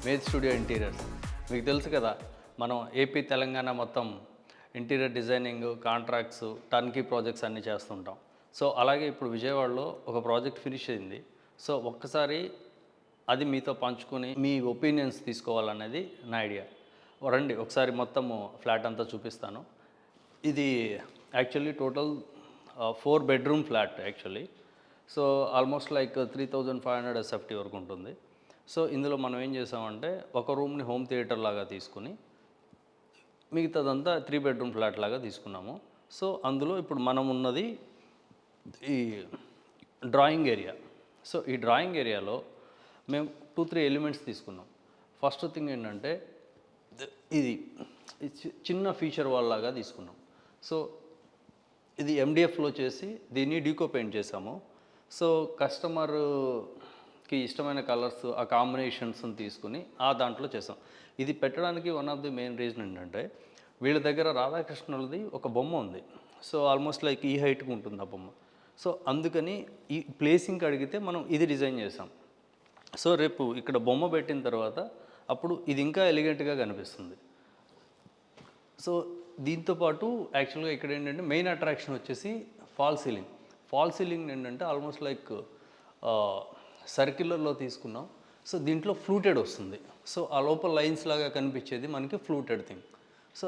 Maze studio interiors. మీకు తెలుసు కదా, మనం ఏపీ తెలంగాణ మొత్తం interior designing, contracts, turnkey projects అన్నీ చేస్తుంటాం. సో అలాగే ఇప్పుడు విజయవాడలో ఒక ప్రాజెక్ట్ ఫినిష్ అయింది. సో ఒక్కసారి అది మీతో పంచుకొని మీ ఒపీనియన్స్ తీసుకోవాలనేది నా ఐడియా. రండి ఒకసారి మొత్తము ఫ్లాట్ అంతా చూపిస్తాను. ఇది actually total 4 bedroom flat actually. So almost like 3500 SFT వరకు ఉంటుంది. సో ఇందులో మనం ఏం చేసామంటే ఒక రూమ్ని హోమ్ థియేటర్ లాగా తీసుకుని మిగతాదంతా 3 బెడ్రూమ్ ఫ్లాట్ లాగా తీసుకున్నాము. సో అందులో ఇప్పుడు మనం ఉన్నది ఈ డ్రాయింగ్ ఏరియా. సో ఈ డ్రాయింగ్ ఏరియాలో మేము 2-3 ఎలిమెంట్స్ తీసుకున్నాం. ఫస్ట్ థింగ్ ఏంటంటే ఇది చిన్న ఫీచర్ వాల్ లాగా తీసుకున్నాం. సో ఇది ఎండిఎఫ్లో చేసి దీన్ని డీకో పెయింట్ చేసాము. సో కస్టమర్కి ఇష్టమైన కలర్స్, ఆ కాంబినేషన్స్ని తీసుకుని ఆ దాంట్లో చేసాం. ఇది పెట్టడానికి one of the main reason ఏంటంటే వీళ్ళ దగ్గర రాధాకృష్ణులది ఒక బొమ్మ ఉంది. సో ఆల్మోస్ట్ లైక్ ఈ హైట్కి ఉంటుంది ఆ బొమ్మ. సో అందుకని ఈ ప్లేసింగ్కి అడిగితే మనం ఇది డిజైన్ చేసాం. సో రేపు ఇక్కడ బొమ్మ పెట్టిన తర్వాత అప్పుడు ఇది ఇంకా ఎలిగెంట్గా కనిపిస్తుంది. సో దీంతోపాటు యాక్చువల్గా ఇక్కడ ఏంటంటే మెయిన్ అట్రాక్షన్ వచ్చేసి ఫాల్ సీలింగ్. ఫాల్ సీలింగ్ ఏంటంటే ఆల్మోస్ట్ లైక్ సర్క్యులర్లో తీసుకున్నాం. సో దీంట్లో ఫ్లూటెడ్ వస్తుంది. సో ఆ లోపల లైన్స్ లాగా కనిపించేది మనకి ఫ్లూటెడ్ థింగ్. సో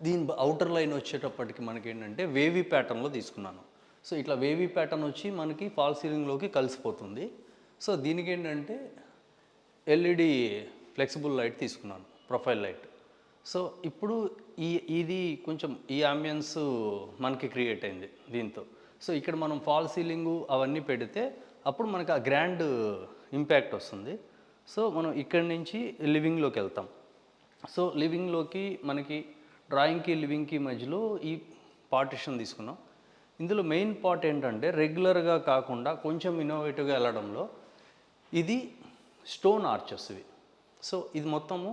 దీని అవుటర్ లైన్ వచ్చేటప్పటికి మనకి ఏంటంటే వేవీ ప్యాటర్న్లో తీసుకున్నాను. సో ఇట్లా వేవీ ప్యాటర్న్ వచ్చి మనకి ఫాల్ సీలింగ్లోకి కలిసిపోతుంది. సో దీనికి ఏంటంటే ఎల్ఈడి ఫ్లెక్సిబుల్ లైట్ తీసుకున్నాను, ప్రొఫైల్ లైట్. సో ఇప్పుడు ఇది కొంచెం ఈ అంబియన్స్ మనకి క్రియేట్ అయింది దీంతో. సో ఇక్కడ మనం ఫాల్ సీలింగు అవన్నీ పెడితే అప్పుడు మనకు ఆ గ్రాండ్ ఇంపాక్ట్ వస్తుంది. సో మనం ఇక్కడి నుంచి లివింగ్లోకి వెళ్తాం. సో లివింగ్లోకి మనకి డ్రాయింగ్కి లివింగ్కి మధ్యలో ఈ పార్టిషన్ తీసుకున్నాం. ఇందులో మెయిన్ పార్ట్ ఏంటంటే రెగ్యులర్గా కాకుండా కొంచెం ఇన్నోవేటివ్గా వెళ్ళడంలో ఇది స్టోన్ ఆర్చెస్ ఇవి. సో ఇది మొత్తము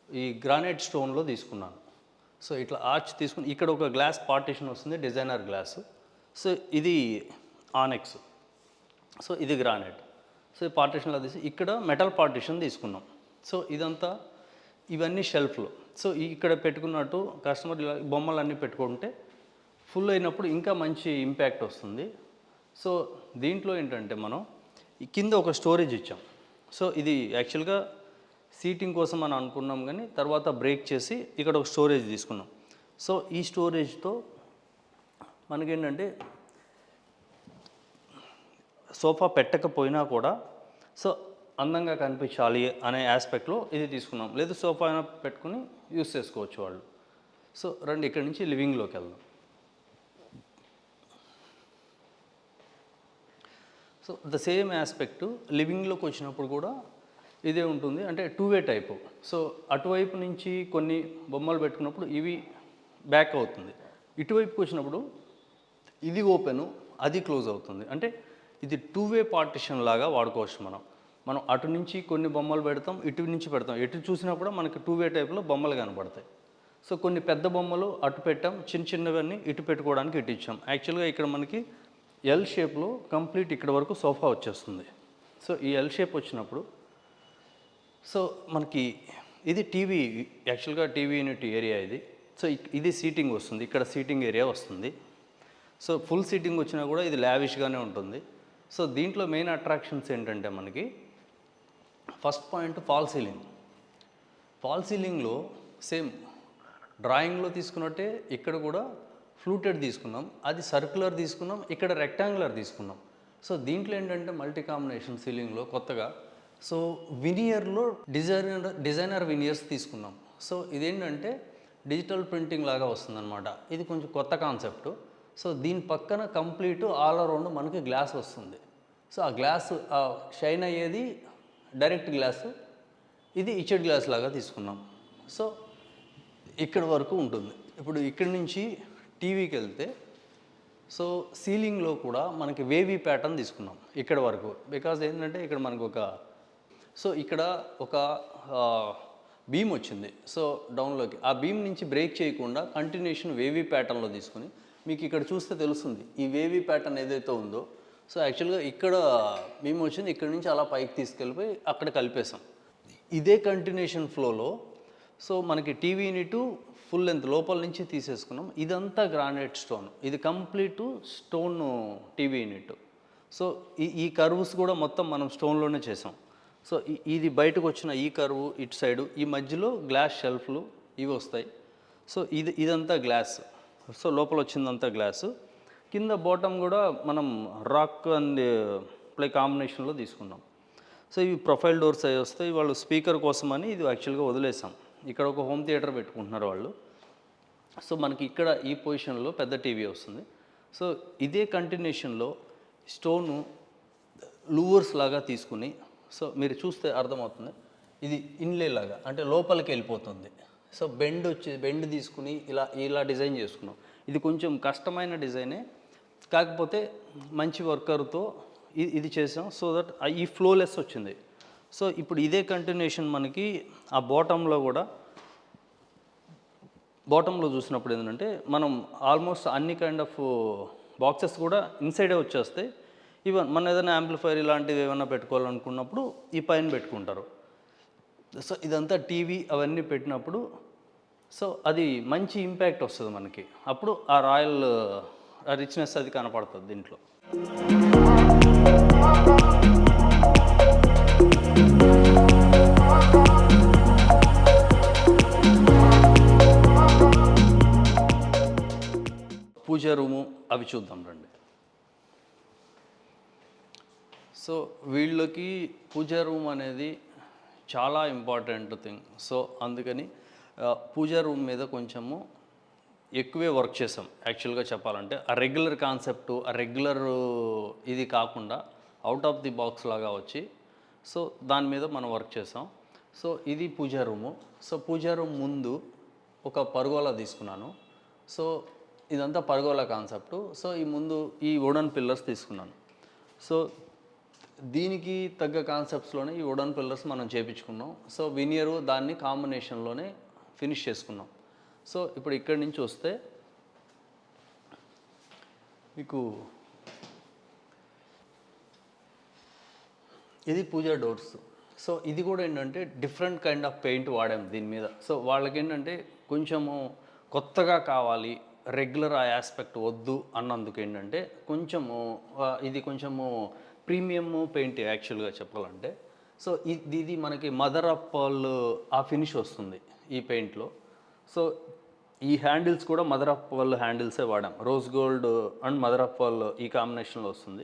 ఈ గ్రానైట్ స్టోన్లో తీసుకున్నాను. సో ఇట్లా ఆర్చ్ తీసుకుని ఇక్కడ ఒక గ్లాస్ పార్టిషన్ వస్తుంది, డిజైనర్ గ్లాసు. సో ఇది ఆనెక్స్. సో ఇది గ్రానైట్. సో ఈ పార్టిషన్లో తీసి ఇక్కడ మెటల్ పార్టిషన్ తీసుకున్నాం. సో ఇదంతా ఇవన్నీ షెల్ఫ్లో. సో ఇక్కడ పెట్టుకున్నట్టు కస్టమర్ ఇలా బొమ్మలన్నీ పెట్టుకుంటే ఫుల్ అయినప్పుడు ఇంకా మంచి ఇంపాక్ట్ వస్తుంది. సో దీంట్లో ఏంటంటే మనం కింద ఒక స్టోరేజ్ ఇచ్చాం. సో ఇది యాక్చువల్గా సీటింగ్ కోసం అని అనుకున్నాం, కానీ తర్వాత బ్రేక్ చేసి ఇక్కడ ఒక స్టోరేజ్ తీసుకున్నాం. సో ఈ స్టోరేజ్తో మనకేంటంటే సోఫా పెట్టకపోయినా కూడా సో అందంగా కనిపించాలి అనే ఆస్పెక్ట్లో ఇది తీసుకున్నాం. లేదు సోఫా అయినా పెట్టుకుని యూస్ చేసుకోవచ్చు వాళ్ళు. సో రండి ఇక్కడి నుంచి లివింగ్లోకి వెళ్దాం. సో ద సేమ్ ఆస్పెక్ట్ లివింగ్లోకి వచ్చినప్పుడు కూడా ఇదే ఉంటుంది. అంటే 2-వే టైపు. సో అటువైపు నుంచి కొన్ని బొమ్మలు పెట్టుకున్నప్పుడు ఇవి బ్యాక్ అవుతుంది, ఇటువైపుకి వచ్చినప్పుడు ఇది ఓపెను, అది క్లోజ్ అవుతుంది. అంటే ఇది 2-వే పార్టిషన్ లాగా వాడుకోవచ్చు. మనం అటు నుంచి కొన్ని బొమ్మలు పెడతాం, ఇటు నుంచి పెడతాం. ఎటు చూసినా కూడా మనకి 2-వే టైప్లో బొమ్మలు కనపడతాయి. సో కొన్ని పెద్ద బొమ్మలు అటు పెట్టాం, చిన్న చిన్నవన్నీ ఇటు పెట్టుకోవడానికి ఇటు ఇచ్చాం. యాక్చువల్గా ఇక్కడ మనకి ఎల్ షేప్లో కంప్లీట్ ఇక్కడ వరకు సోఫా వచ్చేస్తుంది. సో ఈ ఎల్ షేప్ వచ్చినప్పుడు సో మనకి ఇది టీవీ, యాక్చువల్గా టీవీ యూనిట్ ఏరియా ఇది. సో ఇది సీటింగ్ వస్తుంది, ఇక్కడ సీటింగ్ ఏరియా వస్తుంది. సో ఫుల్ సీటింగ్ వచ్చినా కూడా ఇది లావిష్గానే ఉంటుంది. సో దీంట్లో మెయిన్ అట్రాక్షన్స్ ఏంటంటే మనకి first point false ceiling. False సీలింగ్లో సేమ్ డ్రాయింగ్లో తీసుకున్నట్టే ఇక్కడ కూడా ఫ్లూటెడ్ తీసుకున్నాం, అది సర్క్యులర్ తీసుకున్నాం, ఇక్కడ రెక్టాంగులర్ తీసుకున్నాం. సో దీంట్లో ఏంటంటే మల్టీ కాంబినేషన్ సీలింగ్లో కొత్తగా సో వినియర్లో డిజైనర్ వినియర్స్ తీసుకున్నాం. సో ఇదేంటంటే డిజిటల్ ప్రింటింగ్ లాగా వస్తుందన్నమాట. ఇది కొంచెం కొత్త కాన్సెప్ట్. సో దీని పక్కన కంప్లీట్ ఆల్ అరౌండ్ మనకి గ్లాస్ వస్తుంది. సో ఆ గ్లాస్ షైన్ అయ్యేది డైరెక్ట్ గ్లాసు, ఇది ఇచెడ్ గ్లాస్ లాగా తీసుకున్నాం. సో ఇక్కడ వరకు ఉంటుంది. ఇప్పుడు ఇక్కడి నుంచి టీవీకి వెళ్తే సో సీలింగ్లో కూడా మనకి వేవీ ప్యాటర్న్ తీసుకున్నాం ఇక్కడ వరకు. బికాజ్ ఏంటంటే ఇక్కడ మనకు ఇక్కడ ఒక బీమ్ వచ్చింది. సో డౌన్లోకి ఆ బీమ్ నుంచి బ్రేక్ చేయకుండా కంటిన్యూషన్ వేవీ ప్యాటర్న్లో తీసుకుని మీకు ఇక్కడ చూస్తే తెలుస్తుంది ఈ వేవీ ప్యాటర్న్ ఏదైతే ఉందో. సో యాక్చువల్గా ఇక్కడ బీమ్ వచ్చింది, ఇక్కడ నుంచి అలా పైకి తీసుకెళ్ళిపోయి అక్కడ కలిపేసాం. ఇదే కంటిన్యూషన్ ఫ్లోలో సో మనకి టీవీ యూనిట్ ఫుల్ లెంత్ లోపల నుంచి తీసేసుకున్నాం. ఇదంతా గ్రానైట్ స్టోన్, ఇది complete stone TV unit. So ఈ కర్వ్స్ కూడా మొత్తం మనం స్టోన్లోనే చేసాం. సో ఇది బయటకు వచ్చిన ఈ కర్వ్ ఇటు సైడు, ఈ మధ్యలో గ్లాస్ షెల్ఫ్లు ఇవి వస్తాయి. సో ఇదంతా గ్లాస్. సో లోపల వచ్చిందంతా గ్లాసు. కింద బాటమ్ కూడా మనం రాక్ అండ్ ప్లే కాంబినేషన్లో తీసుకున్నాం. సో ఇవి ప్రొఫైల్ డోర్స్ అవి వస్తాయి. వాళ్ళు స్పీకర్ కోసమని ఇది యాక్చువల్గా వదిలేసాం. ఇక్కడ ఒక హోమ్ థియేటర్ పెట్టుకుంటున్నారు వాళ్ళు. సో మనకి ఇక్కడ ఈ పొజిషన్లో పెద్ద టీవీ వస్తుంది. సో ఇదే కంటిన్యూషన్లో స్టోను లూవర్స్ లాగా తీసుకుని, సో మీరు చూస్తే అర్థమవుతుంది, ఇది ఇన్లే లాగా అంటే లోపలికి వెళ్ళిపోతుంది. సో బెండ్ తీసుకుని ఇలా డిజైన్ చేసుకున్నాం. ఇది కొంచెం కష్టమైన డిజైనే, కాకపోతే మంచి వర్కర్తో ఇది చేసాం. సో దట్ ఈ ఫ్లోలెస్ వచ్చింది. సో ఇప్పుడు ఇదే కంటిన్యూషన్ మనకి ఆ బాటంలో చూసినప్పుడు ఏంటంటే మనం ఆల్మోస్ట్ అన్ని కైండ్ ఆఫ్ బాక్సెస్ కూడా ఇన్సైడే వచ్చేస్తాయి. ఈవెన్ మన ఏదైనా యాంప్లిఫైర్ ఇలాంటివి ఏమైనా పెట్టుకోవాలనుకున్నప్పుడు ఈ పైన పెట్టుకుంటారు. సో ఇదంతా టీవీ అవన్నీ పెట్టినప్పుడు సో అది మంచి ఇంపాక్ట్ వస్తుంది మనకి. అప్పుడు ఆ రాయల్ రిచ్నెస్ అది కనపడుతుంది దీంట్లో. పూజా రూము అవి చూద్దాం రండి. సో వీళ్ళకి పూజా రూమ్ అనేది చాలా ఇంపార్టెంట్ థింగ్. సో అందుకని పూజా రూమ్ మీద కొంచెము ఎక్కువే వర్క్ చేసాం. యాక్చువల్గా చెప్పాలంటే ఆ రెగ్యులర్ కాన్సెప్టు, ఆ రెగ్యులర్ ఇది కాకుండా అవుట్ ఆఫ్ ది బాక్స్ లాగా వచ్చి సో దాని మీద మనం వర్క్ చేసాం. సో ఇది పూజా రూము. సో పూజా రూమ్ ముందు ఒక పర్గోలా తీసుకున్నాను. సో ఇదంతా పర్గోలా కాన్సెప్టు. సో ఈ వుడన్ పిల్లర్స్ తీసుకున్నాను. సో దీనికి తగ్గ కాన్సెప్ట్స్లోనే ఈ వుడన్ పిల్లర్స్ మనం చేపించుకున్నాం. సో వినియరు దాన్ని కాంబినేషన్లోనే ఫినిష్ చేసుకున్నాం. సో ఇప్పుడు ఇక్కడి నుంచి వస్తే మీకు ఇది పూజా డోర్స్. సో ఇది కూడా ఏంటంటే డిఫరెంట్ కైండ్ ఆఫ్ పెయింట్ వాడాము దీని మీద. సో వాళ్ళకి ఏంటంటే కొంచెము కొత్తగా కావాలి, రెగ్యులర్ ఆ ఆస్పెక్ట్ వద్దు అన్నందుకు ఏంటంటే కొంచెము ప్రీమియం పెయింట్ యాక్చువల్గా చెప్పాలంటే. సో ఇది మనకి మదర్ ఆఫ్ పర్ల్ ఆ ఫినిష్ వస్తుంది ఈ పెయింట్లో. సో ఈ హ్యాండిల్స్ కూడా మదర్ ఆఫ్ పర్ల్ హ్యాండిల్సే వాడాం. Rose gold and mother of pearl ఈ కాంబినేషన్లో వస్తుంది.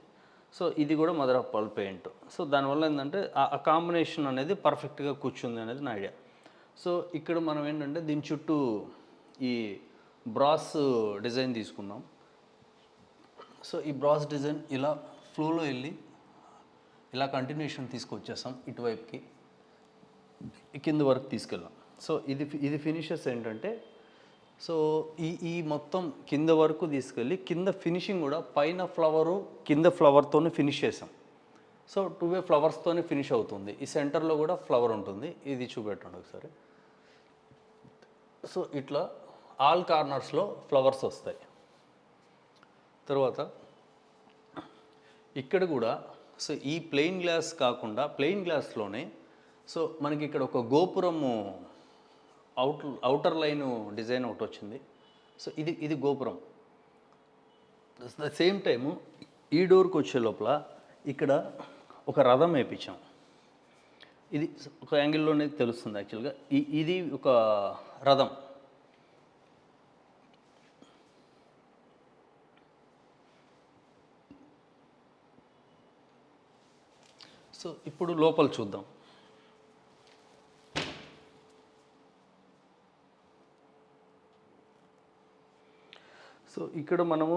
సో ఇది కూడా mother of pearl paint. So దానివల్ల ఏంటంటే ఆ కాంబినేషన్ అనేది పర్ఫెక్ట్గా కూర్చుంది అనేది నా ఐడియా. సో ఇక్కడ మనం ఏంటంటే దీని చుట్టూ ఈ బ్రాస్ డిజైన్ తీసుకున్నాం. సో ఈ బ్రాస్ డిజైన్ ఇలా ఫ్లోలో వెళ్ళి ఇలా కంటిన్యూషన్ తీసుకొచ్చేసాం ఇటువైపుకి, కింద వరకు తీసుకెళ్ళాం. సో ఇది ఫినిషెస్ ఏంటంటే సో ఈ మొత్తం కింద వరకు తీసుకెళ్ళి కింద ఫినిషింగ్ కూడా పైన ఫ్లవరు కింద ఫ్లవర్తోనే ఫినిష్ చేసాం. సో 2 వే ఫ్లవర్స్తోనే ఫినిష్ అవుతుంది. ఈ సెంటర్లో కూడా ఫ్లవర్ ఉంటుంది. ఇది చూపెట్టండి ఒకసారి. సో ఇట్లా ఆల్ కార్నర్స్లో ఫ్లవర్స్ వస్తాయి. తర్వాత ఇక్కడ కూడా సో ఈ ప్లెయిన్ గ్లాస్ కాకుండా ప్లెయిన్ గ్లాస్లోనే సో మనకి ఇక్కడ ఒక గోపురము అవుటర్ లైన్ డిజైన్ ఒకటి వచ్చింది. సో ఇది గోపురం. ద సేమ్ టైము ఈ డోర్కి వచ్చే లోపల ఇక్కడ ఒక రథం వేయించాం. ఇది ఒక యాంగిల్లోనే తెలుస్తుంది యాక్చువల్గా. ఇది ఒక రథం. సో ఇప్పుడు లోపల చూద్దాం. సో ఇక్కడ మనము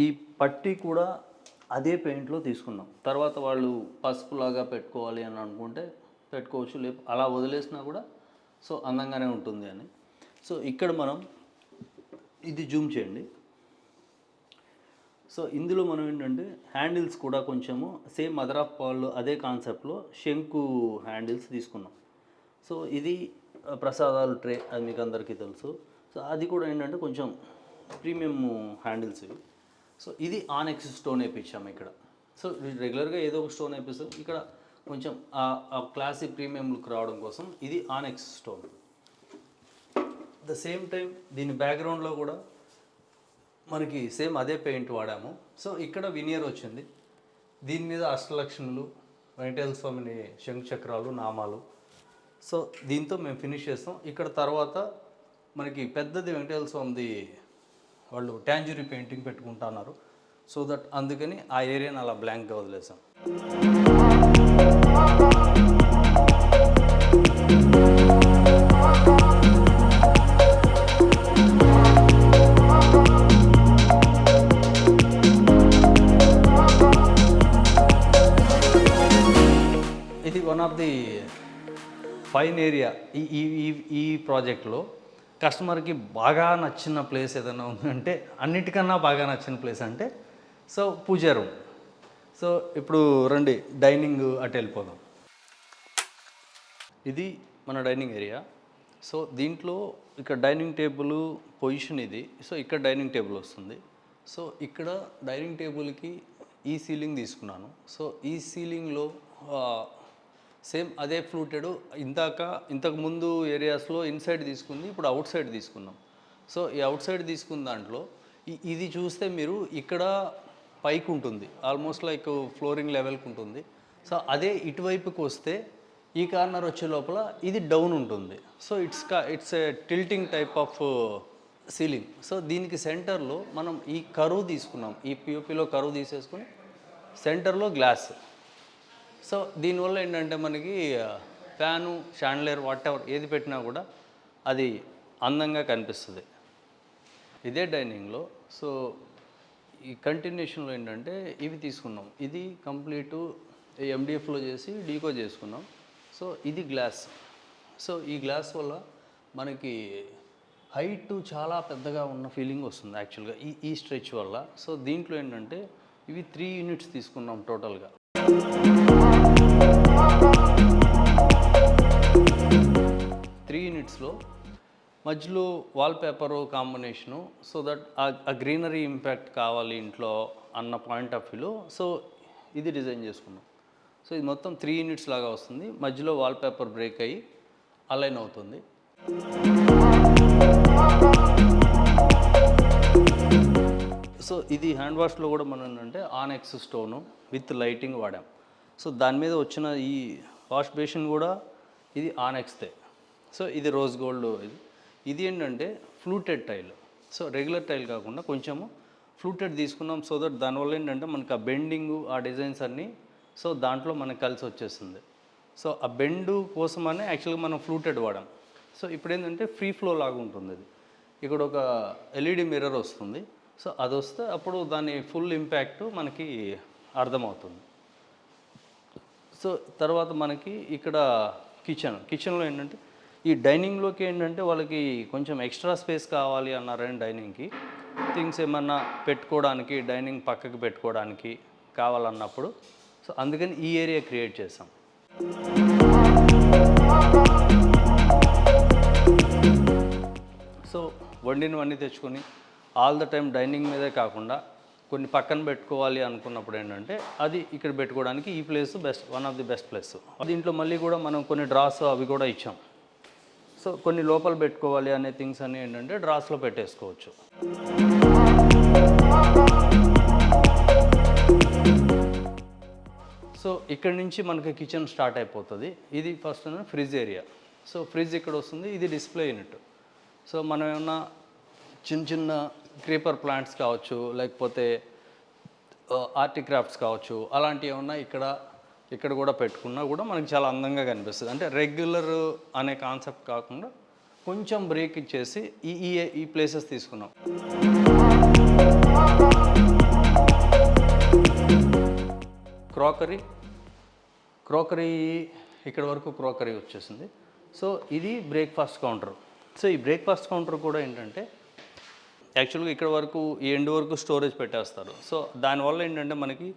ఈ పట్టీ కూడా అదే పెయింట్లో తీసుకున్నాం. తర్వాత వాళ్ళు పసుపులాగా పెట్టుకోవాలి అని అనుకుంటే పెట్టుకోవచ్చు, లేకపోతే అలా వదిలేసినా కూడా సో అందంగానే ఉంటుంది అని. సో ఇక్కడ మనం ఇది జూమ్ చేయండి. సో ఇందులో మనం ఏంటంటే హ్యాండిల్స్ కూడా కొంచెము సేమ్ మదర్ ఆఫ్ పర్ల్ అదే కాన్సెప్ట్లో శంకు హ్యాండిల్స్ తీసుకున్నాం. సో ఇది ప్రసాదాలు ట్రే, అది మీకు అందరికీ తెలుసు. సో అది కూడా ఏంటంటే కొంచెం ప్రీమియం హ్యాండిల్స్ ఇవి. సో ఇది ఆనెక్స్ స్టోన్ వేయించాము ఇక్కడ. సో రెగ్యులర్గా ఏదో ఒక స్టోన్ వేపిస్తాం. ఇక్కడ కొంచెం ఆ క్లాసీ ప్రీమియం లుక్ రావడం కోసం ఇది ఆనెక్స్ స్టోన్. ద సేమ్ టైం దీని బ్యాక్గ్రౌండ్లో కూడా మనకి సేమ్ అదే పెయింట్ వాడాము. సో ఇక్కడ వినియర్ వచ్చింది, దీని మీద అష్టలక్ష్ములు, వెంకటేశ్వర స్వామిని శంఖ చక్రాలు, నామాలు. సో దీంతో మేము ఫినిష్ చేస్తాం. ఇక్కడ తర్వాత మనకి పెద్దది వెంకటేశ్వర స్వామిది వాళ్ళు ట్యాంజరీ పెయింటింగ్ పెట్టుకుంటున్నారు. సో దట్ అందుకని ఆ ఏరియాని అలా బ్లాంక్గా వదిలేసాం. ఇది one of the fine area. ఈ ఈ ఈ ప్రాజెక్ట్లో కస్టమర్కి బాగా నచ్చిన ప్లేస్ ఏదైనా ఉందంటే, అన్నిటికన్నా బాగా నచ్చిన ప్లేస్ అంటే సో పూజా రూమ్. సో ఇప్పుడు రండి డైనింగ్ అటు వెళ్ళిపోదాం. ఇది మన డైనింగ్ ఏరియా. సో దీంట్లో ఇక్కడ డైనింగ్ టేబుల్ పొజిషన్ ఇది. సో ఇక్కడ డైనింగ్ టేబుల్ వస్తుంది. సో ఇక్కడ డైనింగ్ టేబుల్కి ఈ సీలింగ్ తీసుకున్నాను. సో ఈ సీలింగ్లో సేమ్ అదే ఫ్లూటెడ్ ఇంతకు ముందు ఏరియాస్లో ఇన్సైడ్ తీసుకుంది, ఇప్పుడు అవుట్ సైడ్ తీసుకున్నాం. సో ఈ అవుట్ సైడ్ తీసుకున్న దాంట్లో ఇది చూస్తే మీరు ఇక్కడ పైకి ఉంటుంది, ఆల్మోస్ట్ లైక్ ఫ్లోరింగ్ లెవెల్కి ఉంటుంది. సో అదే ఇటువైపుకి వస్తే ఈ కార్నర్ వచ్చే లోపల ఇది డౌన్ ఉంటుంది. So it's a tilting type of ceiling. So దీనికి సెంటర్లో మనం ఈ కరువు తీసుకున్నాం, ఈ పిఓపిలో కరువు తీసేసుకుని సెంటర్లో గ్లాస్. సో దీనివల్ల ఏంటంటే మనకి ఫ్యాను, షాండ్లర్, వాట్ ఎవర్ ఏది పెట్టినా కూడా అది అందంగా కనిపిస్తుంది. ఇదే డైనింగ్లో సో ఈ కంటిన్యూషన్లో ఏంటంటే ఇవి తీసుకున్నాం. ఇది కంప్లీటు ఎండిఎఫ్లో చేసి డీకో చేసుకున్నాం. సో ఇది గ్లాస్. సో ఈ గ్లాస్ వల్ల మనకి హైట్ చాలా పెద్దగా ఉన్న ఫీలింగ్ వస్తుంది యాక్చువల్గా ఈ స్ట్రెచ్ వల్ల. సో దీంట్లో ఏంటంటే ఇవి 3 యూనిట్స్ తీసుకున్నాం టోటల్గా. 3 యూనిట్స్లో మధ్యలో వాల్పేపరు కాంబినేషను. సో దట్ ఆ గ్రీనరీ ఇంపాక్ట్ కావాలి ఇంట్లో అన్న పాయింట్ ఆఫ్ వ్యూలో సో ఇది డిజైన్ చేసుకున్నాం. సో ఇది మొత్తం 3 యూనిట్స్ లాగా వస్తుంది. మధ్యలో వాల్పేపర్ బ్రేక్ అయ్యి అలైన్ అవుతుంది. సో ఇది హ్యాండ్ వాష్లో కూడా మనం ఏంటంటే ఆనెక్స్ స్టోను విత్ లైటింగ్ వాడాం. సో దాని మీద వచ్చిన ఈ వాష్ బేసిన్ కూడా ఇది ఆనెక్స్దే. సో ఇది రోజ్ గోల్డ్. ఇది ఏంటంటే fluted tile. So regular tile కాకుండా కొంచెము ఫ్లూటెడ్ తీసుకున్నాం. సో దట్ దానివల్ల ఏంటంటే మనకు ఆ బెండింగు, ఆ డిజైన్స్ అన్నీ సో దాంట్లో మనకు కలిసి వచ్చేస్తుంది. సో ఆ బెండు కోసమనే యాక్చువల్గా మనం ఫ్లూటెడ్ వాడాం. సో ఇప్పుడు ఏంటంటే ఫ్రీ ఫ్లో లాగా ఉంటుంది. ఇది ఇక్కడ ఒక ఎల్ఈడి మిర్రర్ వస్తుంది. సో అది వస్తే అప్పుడు దాని ఫుల్ ఇంపాక్ట్ మనకి అర్థమవుతుంది. సో తర్వాత మనకి ఇక్కడ కిచెన్లో ఏంటంటే ఈ డైనింగ్లోకి ఏంటంటే వాళ్ళకి కొంచెం ఎక్స్ట్రా స్పేస్ కావాలి అన్నారని డైనింగ్కి థింగ్స్ ఏమన్నా పెట్టుకోవడానికి, డైనింగ్ పక్కకి పెట్టుకోవడానికి కావాలన్నప్పుడు సో అందుకని ఈ ఏరియా క్రియేట్ చేసాం. సో వండినవన్నీ తెచ్చుకొని ఆల్ ద టైం డైనింగ్ మీదే కాకుండా కొన్ని పక్కన పెట్టుకోవాలి అనుకున్నప్పుడు ఏంటంటే అది ఇక్కడ పెట్టుకోవడానికి ఈ place best, one of the best place. దీంట్లో మళ్ళీ కూడా మనం కొన్ని డ్రాస్ అవి కూడా ఇచ్చాం. సో కొన్ని లోపల పెట్టుకోవాలి అనే థింగ్స్ అన్నీ ఏంటంటే డ్రాస్లో పెట్టేసుకోవచ్చు. సో ఇక్కడ నుంచి మనకి కిచెన్ స్టార్ట్ అయిపోతుంది. ఇది first fridge area. So fridge ఇక్కడ వస్తుంది, ఇది డిస్ప్లే యూనిట్. సో మనం ఏమన్నా చిన్న క్రీపర్ ప్లాంట్స్ కావచ్చు, లేకపోతే ఆర్టిక్రాఫ్ట్స్ కావచ్చు, అలాంటివి ఏమన్నా ఇక్కడ కూడా పెట్టుకున్నా కూడా మనకి చాలా అందంగా కనిపిస్తుంది. అంటే రెగ్యులర్ అనే కాన్సెప్ట్ కాకుండా కొంచెం బ్రేక్ ఇచ్చేసి ఈ ప్లేసెస్ తీసుకున్నాం. క్రోకరీ ఇక్కడ వరకు క్రోకరీ వచ్చేసింది. సో ఇది బ్రేక్ఫాస్ట్ కౌంటర్. సో ఈ బ్రేక్ఫాస్ట్ కౌంటర్ కూడా ఏంటంటే యాక్చువల్గా ఇక్కడ వరకు ఈ ఎండ్ వరకు స్టోరేజ్ పెట్టేస్తారు. సో దానివల్ల ఏంటంటే మనకి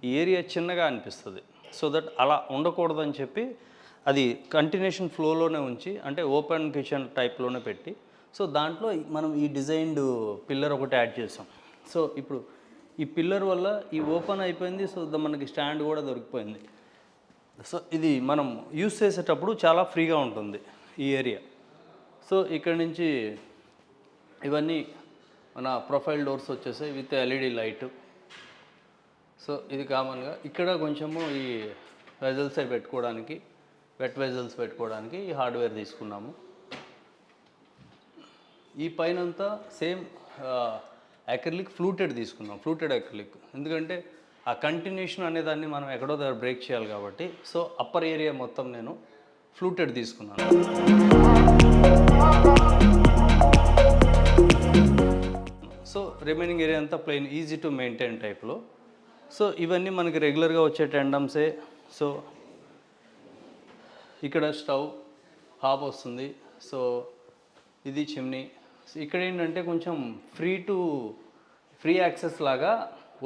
ఈ ఏరియా చిన్నగా అనిపిస్తుంది. సో దట్ అలా ఉండకూడదని చెప్పి అది కంటిన్యూషన్ ఫ్లోలోనే ఉంచి, అంటే ఓపెన్ కిచెన్ టైప్లోనే పెట్టి, సో దాంట్లో మనం ఈ డిజైన్డ్ పిల్లర్ ఒకటి యాడ్ చేసాం. సో ఇప్పుడు ఈ పిల్లర్ వల్ల ఈ ఓపెన్ అయిపోయింది. సో మనకి స్టాండ్ కూడా దొరికిపోయింది. సో ఇది మనం యూస్ చేసేటప్పుడు చాలా ఫ్రీగా ఉంటుంది ఈ ఏరియా. సో ఇక్కడ నుంచి ఇవన్నీ మన ప్రొఫైల్ డోర్స్ వచ్చేసాయి విత్ ఎల్ఈడి లైట్. సో ఇది కామన్గా ఇక్కడ కొంచెము ఈ వెజల్స్ అవి పెట్టుకోవడానికి, వెట్ వెజల్స్ పెట్టుకోవడానికి ఈ హార్డ్వేర్ తీసుకున్నాము. ఈ పైనంతా సేమ్ అక్రిలిక్ ఫ్లూటెడ్ తీసుకున్నాం, ఫ్లూటెడ్ అక్రిలిక్. ఎందుకంటే ఆ కంటిన్యూషన్ అనేదాన్ని మనం ఎక్కడో దగ్గర బ్రేక్ చేయాలి కాబట్టి. సో అప్పర్ ఏరియా మొత్తం నేను ఫ్లూటెడ్ తీసుకున్నాను. సో రిమైనింగ్ ఏరియా అంతా ప్లెయిన్, ఈజీ టు మెయింటైన్ టైప్లో. సో ఇవన్నీ మనకి రెగ్యులర్గా వచ్చే టెండమ్సే. సో ఇక్కడ స్టవ్ హాబ్ వస్తుంది. సో ఇది చిమ్నీ. ఇక్కడ ఏంటంటే కొంచెం ఫ్రీ యాక్సెస్ లాగా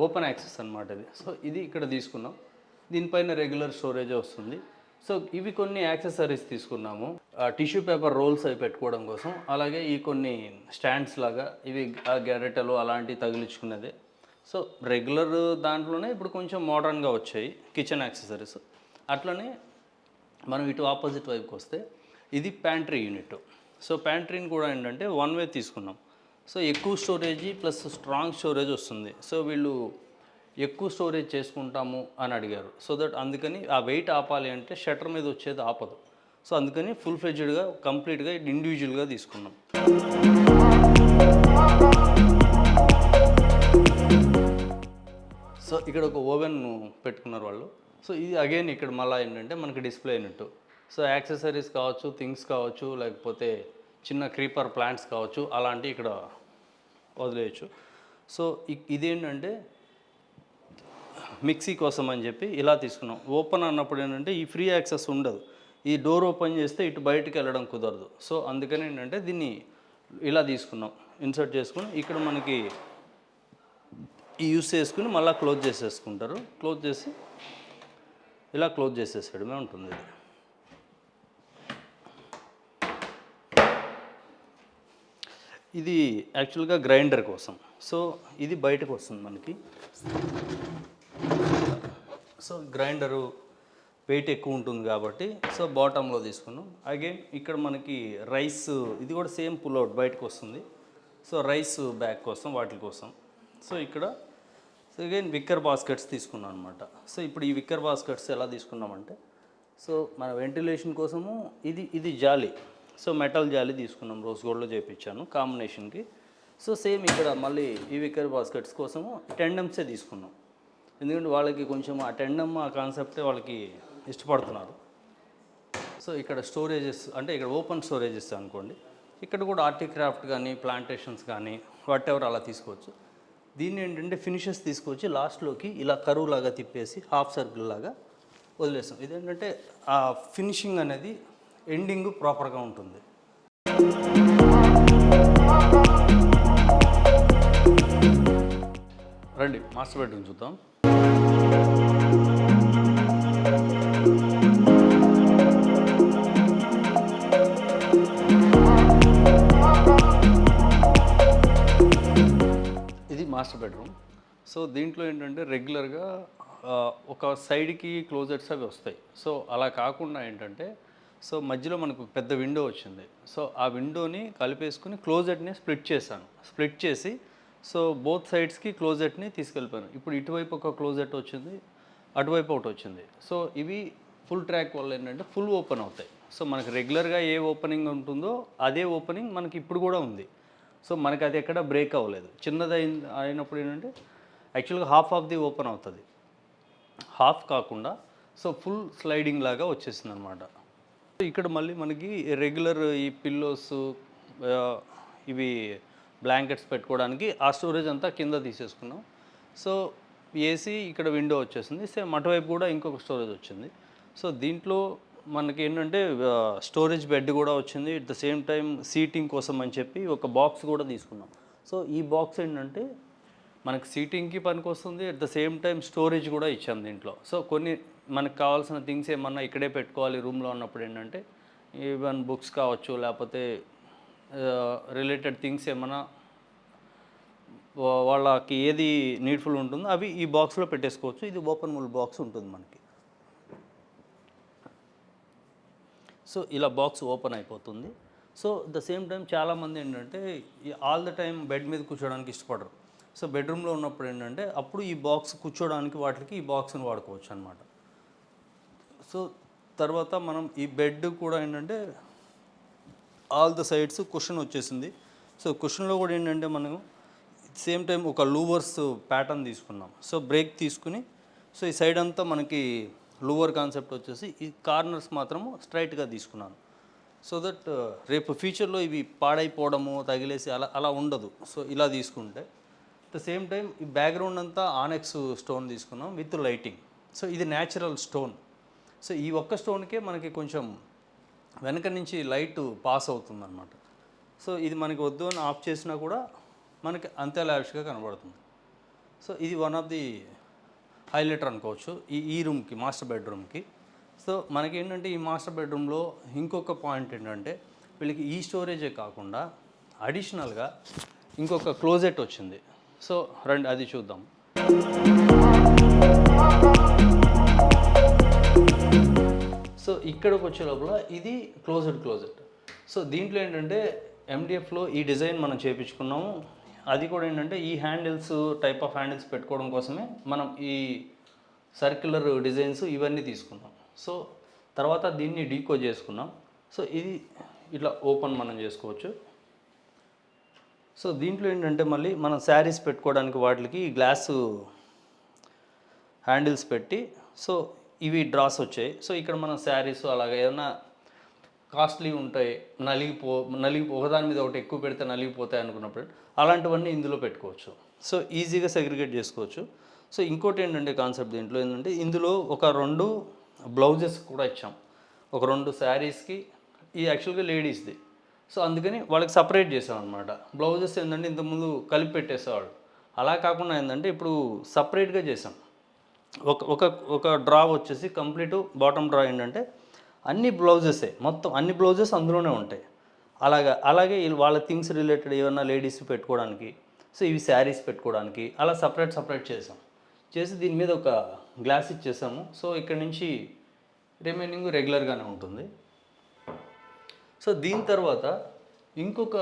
ఓపెన్ యాక్సెస్ అనమాట ఇది. సో ఇది ఇక్కడ తీసుకున్నాం. దీనిపైన రెగ్యులర్ స్టోరేజ్ వస్తుంది. సో ఇవి కొన్ని యాక్సెసరీస్ తీసుకున్నాము, టిష్యూ పేపర్ రోల్స్ అవి పెట్టుకోవడం కోసం. అలాగే ఈ కొన్ని స్టాండ్స్ లాగా ఇవి గెరెటలు అలాంటివి తగిలించుకునేది. సో రెగ్యులర్ దాంట్లోనే ఇప్పుడు కొంచెం మోడర్న్గా వచ్చాయి కిచెన్ యాక్సెసరీస్. అట్లనే మనం ఇటు ఆపోజిట్ వైపుకి వస్తే ఇది ప్యాంట్రీ యూనిట్. సో ప్యాంట్రీని కూడా ఏంటంటే వన్ వే తీసుకున్నాం. సో ఎక్కువ స్టోరేజీ ప్లస్ స్ట్రాంగ్ స్టోరేజ్ వస్తుంది. సో వీళ్ళు ఎక్కువ స్టోరేజ్ చేసుకుంటాము అని అడిగారు. సో దట్ అందుకని ఆ వెయిట్ ఆపాలి అంటే షట్టర్ మీద వచ్చేది ఆపదు. సో అందుకని ఫుల్ ఫ్లెడ్జ్డ్గా కంప్లీట్గా ఇండివిజువల్గా తీసుకున్నాం. సో ఇక్కడ ఒక ఓవెన్ పెట్టుకున్నారు వాళ్ళు. సో ఇది అగైన్ ఇక్కడ మళ్ళీ ఏంటంటే మనకి డిస్ప్లే అయినట్టు. సో యాక్సెసరీస్ కావచ్చు, థింగ్స్ కావచ్చు, లేకపోతే చిన్న క్రీపర్ ప్లాంట్స్ కావచ్చు, అలాంటివి ఇక్కడ వదిలేయచ్చు. సో ఇదేంటంటే మిక్సీ కోసం అని చెప్పి ఇలా తీసుకున్నాం. ఓపెన్ అన్నప్పుడు ఏంటంటే ఈ ఫ్రీ యాక్సెస్ ఉండదు. ఈ డోర్ ఓపెన్ చేస్తే ఇటు బయటికి వెళ్ళడం కుదరదు. సో అందుకని ఏంటంటే దీన్ని ఇలా తీసుకున్నాం, ఇన్సర్ట్ చేసుకుని ఇక్కడ మనకి ఈ యూస్ చేసుకుని మళ్ళీ క్లోజ్ చేసేసుకుంటారు. క్లోజ్ చేసి ఇలా క్లోజ్ చేసేసేయడమే ఉంటుంది ఇది. ఇది యాక్చువల్గా గ్రైండర్ కోసం. సో ఇది బయటకు వస్తుంది మనకి. సో గ్రైండరు వెయిట్ ఎక్కువ ఉంటుంది కాబట్టి సో బాటంలో తీసుకున్నాం. అగైన్ ఇక్కడ మనకి రైస్, ఇది కూడా సేమ్ పుల్అవుట్ బయటకు వస్తుంది. సో రైస్ బ్యాగ్ కోసం, వాటి కోసం. సో ఇక్కడ సో అగైన్ విక్కర్ బాస్కెట్స్ తీసుకున్నాం అనమాట. సో ఇప్పుడు ఈ విక్కర్ బాస్కెట్స్ ఎలా తీసుకున్నామంటే, సో మన వెంటిలేషన్ కోసము ఇది జాలి. సో మెటల్ జాలి తీసుకున్నాం, రోజ్ గోల్డ్లో చేయించాను కాంబినేషన్కి. సో సేమ్ ఇక్కడ మళ్ళీ ఈ విక్కర్ బాస్కెట్స్ కోసము టెండమ్సే తీసుకున్నాం. ఎందుకంటే వాళ్ళకి కొంచెం ఆ టెండమ్ ఆ కాన్సెప్టే వాళ్ళకి ఇష్టపడుతున్నారు. సో ఇక్కడ స్టోరేజెస్ అంటే ఇక్కడ ఓపెన్ స్టోరేజెస్ అనుకోండి. ఇక్కడ కూడా ఆర్టిక్రాఫ్ట్ కానీ ప్లాంటేషన్స్ కానీ వాట్ ఎవర్ అలా తీసుకోవచ్చు. దీన్ని ఏంటంటే ఫినిషెస్ తీసుకొచ్చి లాస్ట్లోకి ఇలా కరువు లాగా తిప్పేసి హాఫ్ సర్కిల్ లాగా వదిలేస్తాం. ఇదేంటంటే ఆ ఫినిషింగ్ అనేది ఎండింగ్ ప్రాపర్గా ఉంటుంది. రండి మాస్టర్ బెడ్రూమ్ చూద్దాం. ఇది మాస్టర్ బెడ్రూమ్. సో దీంట్లో ఏంటంటే రెగ్యులర్గా ఒక సైడ్కి క్లోజెట్స్ అవి వస్తాయి. సో అలా కాకుండా ఏంటంటే సో మధ్యలో మనకు పెద్ద విండో వచ్చింది. సో ఆ విండోని కలిపేసుకుని క్లోజెట్ని స్ప్లిట్ చేసి సో బోత్ సైడ్స్కి క్లోజెట్ని తీసుకెళ్ళిపోయాను. ఇప్పుడు ఇటువైపు ఒక క్లోజెట్ వచ్చింది, అటువైపు ఒకటి వచ్చింది. సో ఇవి ఫుల్ ట్రాక్ వల్ల ఏంటంటే ఫుల్ ఓపెన్ అవుతాయి. సో మనకి రెగ్యులర్గా ఏ ఓపెనింగ్ ఉంటుందో అదే ఓపెనింగ్ మనకి ఇప్పుడు కూడా ఉంది. సో మనకి అది ఎక్కడ బ్రేక్ అవ్వలేదు. చిన్నది అయినప్పుడు ఏంటంటే యాక్చువల్గా హాఫ్ ఆఫ్ ది ఓపెన్ అవుతుంది, హాఫ్ కాకుండా సో ఫుల్ స్లైడింగ్ లాగా వచ్చేసింది అనమాట. ఇక్కడ మళ్ళీ మనకి రెగ్యులర్ ఈ పిల్లోస్, ఇవి బ్లాంకెట్స్ పెట్టుకోవడానికి ఆ స్టోరేజ్ అంతా కింద తీసేసుకున్నాం. సో ఏసీ ఇక్కడ విండో వచ్చేసింది. సేమ్ అటువైపు కూడా ఇంకొక స్టోరేజ్ వచ్చింది. సో దీంట్లో మనకి ఏంటంటే స్టోరేజ్ బెడ్ కూడా వచ్చింది. At the same time seating కోసం అని చెప్పి ఒక బాక్స్ కూడా తీసుకున్నాం. సో ఈ బాక్స్ ఏంటంటే మనకి సీటింగ్కి పనికి వస్తుంది, at the same time storage కూడా ఇచ్చాం దీంట్లో. సో కొన్ని మనకు కావాల్సిన థింగ్స్ ఏమన్నా ఇక్కడే పెట్టుకోవాలి రూమ్లో ఉన్నప్పుడు ఏంటంటే ఈవెన్ బుక్స్ కావచ్చు, లేకపోతే రిలేటెడ్ థింగ్స్ ఏమన్నా వాళ్ళకి ఏది నీడ్ఫుల్ ఉంటుందో అవి ఈ బాక్స్లో పెట్టేసుకోవచ్చు. ఇది ఓపెన్ మూల్ బాక్స్ ఉంటుంది మనకి. సో ఇలా బాక్స్ ఓపెన్ అయిపోతుంది. సో ద సేమ్ టైం చాలామంది ఏంటంటే ఆల్ ద టైం బెడ్ మీద కూర్చోడానికి ఇష్టపడరు. సో బెడ్రూమ్లో ఉన్నప్పుడు ఏంటంటే అప్పుడు ఈ బాక్స్ కూర్చోడానికి వాటికి ఈ బాక్స్ని వాడుకోవచ్చు అనమాట. సో తర్వాత మనం ఈ బెడ్ కూడా ఏంటంటే ఆల్ ద సైడ్స్ కుషన్ వచ్చేసింది. సో కుషన్లో కూడా ఏంటంటే మనం సేమ్ టైం ఒక లూవర్స్ ప్యాటర్న్ తీసుకున్నాం. సో బ్రేక్ తీసుకుని సో ఈ సైడ్ అంతా మనకి లూవర్ కాన్సెప్ట్ వచ్చేసి ఈ కార్నర్స్ మాత్రము స్ట్రైట్గా తీసుకున్నాను. సో దట్ రేపు ఫ్యూచర్లో ఇవి పాడైపోవడము తగిలేసి అలా అలా ఉండదు. సో ఇలా తీసుకుంటే ద సేమ్ టైం ఈ బ్యాక్గ్రౌండ్ అంతా ఆనెక్స్ స్టోన్ తీసుకున్నాం విత్ లైటింగ్. సో ఇది న్యాచురల్ స్టోన్. సో ఈ ఒక్క స్టోన్కే మనకి కొంచెం వెనక నుంచి లైట్ పాస్ అవుతుందన్నమాట. సో ఇది మనకి వద్దు అని ఆఫ్ చేసినా కూడా మనకి అంతే లావిష్గా కనబడుతుంది. సో ఇది వన్ ఆఫ్ ది హైలైటర్ అనుకోవచ్చు ఈ రూమ్కి, మాస్టర్ బెడ్రూమ్కి. సో మనకి ఏంటంటే ఈ మాస్టర్ బెడ్రూమ్లో ఇంకొక పాయింట్ ఏంటంటే వీళ్ళకి ఈ స్టోరేజే కాకుండా అడిషనల్గా ఇంకొక క్లోజెట్ వచ్చింది. సో రండి అది చూద్దాం. సో ఇక్కడికి వచ్చే లోపల ఇది క్లోజెట్. సో దీంట్లో ఏంటంటే ఎండిఎఫ్లో ఈ డిజైన్ మనం చేయించుకున్నాము. అది కూడా ఏంటంటే ఈ హ్యాండిల్స్ టైప్ ఆఫ్ హ్యాండిల్స్ పెట్టుకోవడం కోసమే మనం ఈ సర్క్యులర్ డిజైన్స్ ఇవన్నీ తీసుకున్నాం. సో తర్వాత దీన్ని డీకోడ్ చేసుకున్నాం. సో ఇది ఇట్లా ఓపెన్ మనం చేసుకోవచ్చు. సో దీంట్లో ఏంటంటే మళ్ళీ మనం శారీస్ పెట్టుకోవడానికి వాటికి గ్లాసు హ్యాండిల్స్ పెట్టి సో ఇవి డ్రాస్ వచ్చాయి. సో ఇక్కడ మనం శారీస్ అలాగే ఏదైనా కాస్ట్లీ ఉంటాయి, నలిగి ఒకదాని మీద ఒకటి ఎక్కువ పెడితే నలిగిపోతాయి అనుకున్నప్పుడు అలాంటివన్నీ ఇందులో పెట్టుకోవచ్చు. సో ఈజీగా సెగ్రిగేట్ చేసుకోవచ్చు. సో ఇంకోటి ఏంటంటే కాన్సెప్ట్ దీంట్లో ఏంటంటే ఇందులో ఒక 2 బ్లౌజెస్ కూడా ఇచ్చాం. ఒక 2 శారీస్కి ఈ యాక్చువల్గా లేడీస్ది. సో అందుకని వాళ్ళకి సపరేట్ చేసాం అనమాట. బ్లౌజెస్ ఏంటంటే ఇంతకుముందు కలిపి పెట్టేసేవాళ్ళు. అలా కాకుండా ఏంటంటే ఇప్పుడు సపరేట్గా చేసాం. ఒక డ్రా వచ్చేసి కంప్లీట్ బాటమ్ డ్రా ఏంటంటే అన్ని బ్లౌజెసే, మొత్తం అన్ని బ్లౌజెస్ అందులోనే ఉంటాయి. అలాగే వాళ్ళ థింగ్స్ రిలేటెడ్ ఏమన్నా లేడీస్ పెట్టుకోవడానికి, సో ఇవి శారీస్ పెట్టుకోవడానికి అలా సపరేట్ చేసి దీని మీద ఒక గ్లాస్ ఇచ్చేసాము. సో ఇక్కడ నుంచి రిమైనింగ్ రెగ్యులర్గానే ఉంటుంది. సో దీని తర్వాత ఇంకొక